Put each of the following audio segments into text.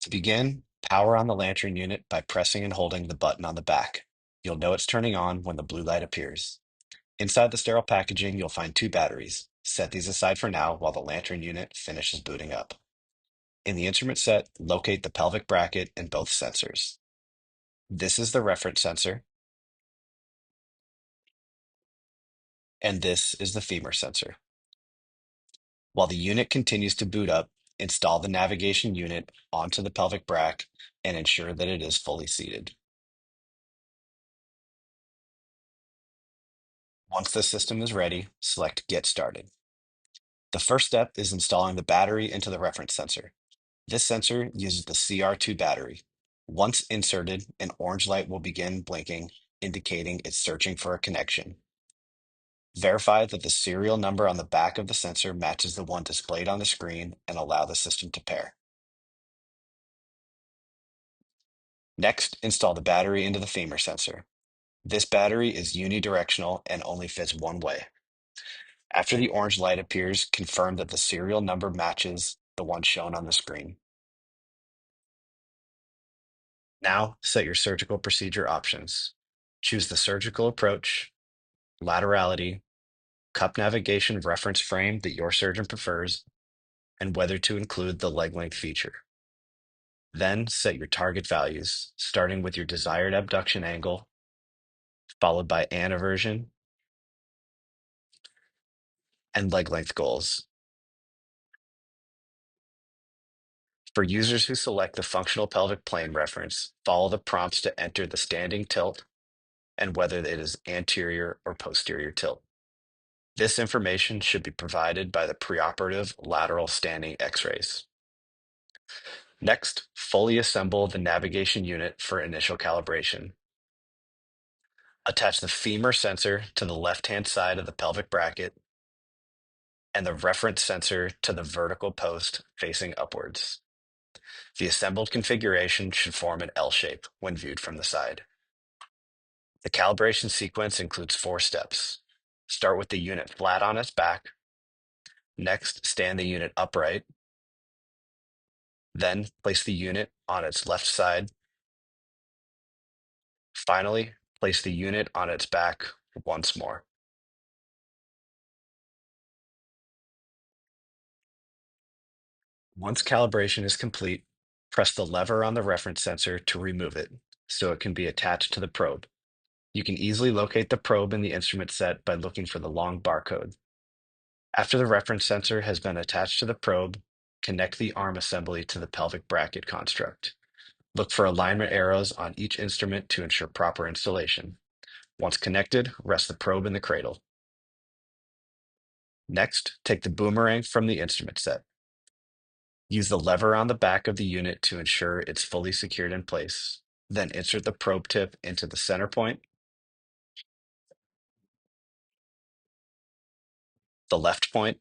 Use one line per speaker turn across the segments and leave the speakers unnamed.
To begin, power on the lantern unit by pressing and holding the button on the back. You'll know it's turning on when the blue light appears. Inside the sterile packaging, you'll find two batteries. Set these aside for now while the lantern unit finishes booting up. In the instrument set, locate the pelvic bracket and both sensors. This is the reference sensor, and this is the femur sensor. While the unit continues to boot up, install the navigation unit onto the pelvic bracket and ensure that it is fully seated. Once the system is ready, select Get Started. The first step is installing the battery into the reference sensor. This sensor uses the CR2 battery. Once inserted, an orange light will begin blinking, indicating it's searching for a connection. Verify that the serial number on the back of the sensor matches the one displayed on the screen and allow the system to pair. Next, install the battery into the femur sensor. This battery is unidirectional and only fits one way. After the orange light appears, confirm that the serial number matches the one shown on the screen. Now, set your surgical procedure options. Choose the surgical approach, laterality, cup navigation reference frame that your surgeon prefers, and whether to include the leg length feature. Then set your target values, starting with your desired abduction angle, followed by aneversion and leg length goals. For users who select the functional pelvic plane reference, follow the prompts to enter the standing tilt and whether it is anterior or posterior tilt. This information should be provided by the preoperative lateral standing x-rays. Next, fully assemble the navigation unit for initial calibration. Attach the femur sensor to the left-hand side of the pelvic bracket and the reference sensor to the vertical post facing upwards. The assembled configuration should form an L shape when viewed from the side. The calibration sequence includes 4 steps. Start with the unit flat on its back. Next, stand the unit upright. Then, place the unit on its left side. Finally, place the unit on its back once more. Once calibration is complete, press the lever on the reference sensor to remove it so it can be attached to the probe. You can easily locate the probe in the instrument set by looking for the long barcode. After the reference sensor has been attached to the probe, connect the arm assembly to the pelvic bracket construct. Look for alignment arrows on each instrument to ensure proper installation. Once connected, rest the probe in the cradle. Next, take the boomerang from the instrument set. Use the lever on the back of the unit to ensure it's fully secured in place. Then insert the probe tip into the center point, the left point,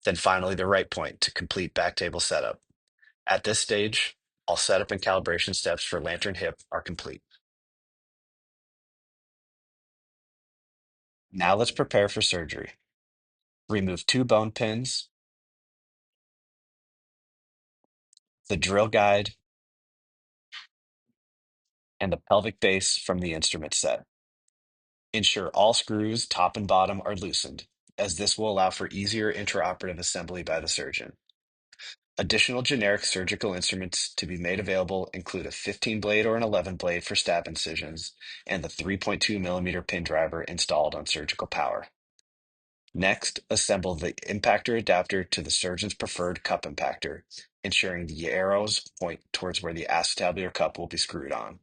then finally the right point to complete back table setup. At this stage, all setup and calibration steps for lantern hip are complete. Now let's prepare for surgery. Remove 2 bone pins, the drill guide, and the pelvic base from the instrument set. Ensure all screws, top and bottom, are loosened, as this will allow for easier intraoperative assembly by the surgeon. Additional generic surgical instruments to be made available include a 15 blade or an 11 blade for stab incisions and the 3.2 millimeter pin driver installed on surgical power. Next, assemble the impactor adapter to the surgeon's preferred cup impactor, ensuring the arrows point towards where the acetabular cup will be screwed on.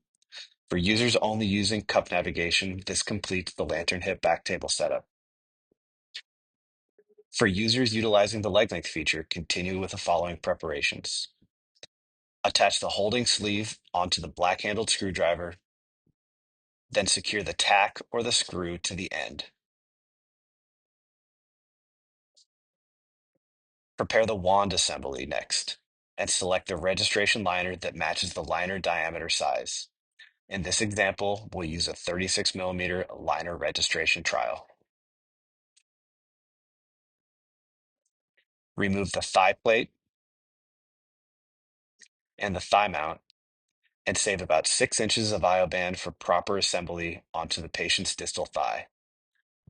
For users only using cup navigation, this completes the lantern hip back table setup. For users utilizing the leg length feature, continue with the following preparations. Attach the holding sleeve onto the black-handled screwdriver, then secure the tack or the screw to the end. Prepare the wand assembly next, and select the registration liner that matches the liner diameter size. In this example, we'll use a 36 millimeter liner registration trial. Remove the thigh plate and the thigh mount, and save about 6 inches of IO-band for proper assembly onto the patient's distal thigh.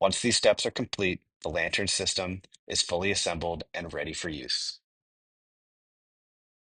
Once these steps are complete, the lantern system is fully assembled and ready for use.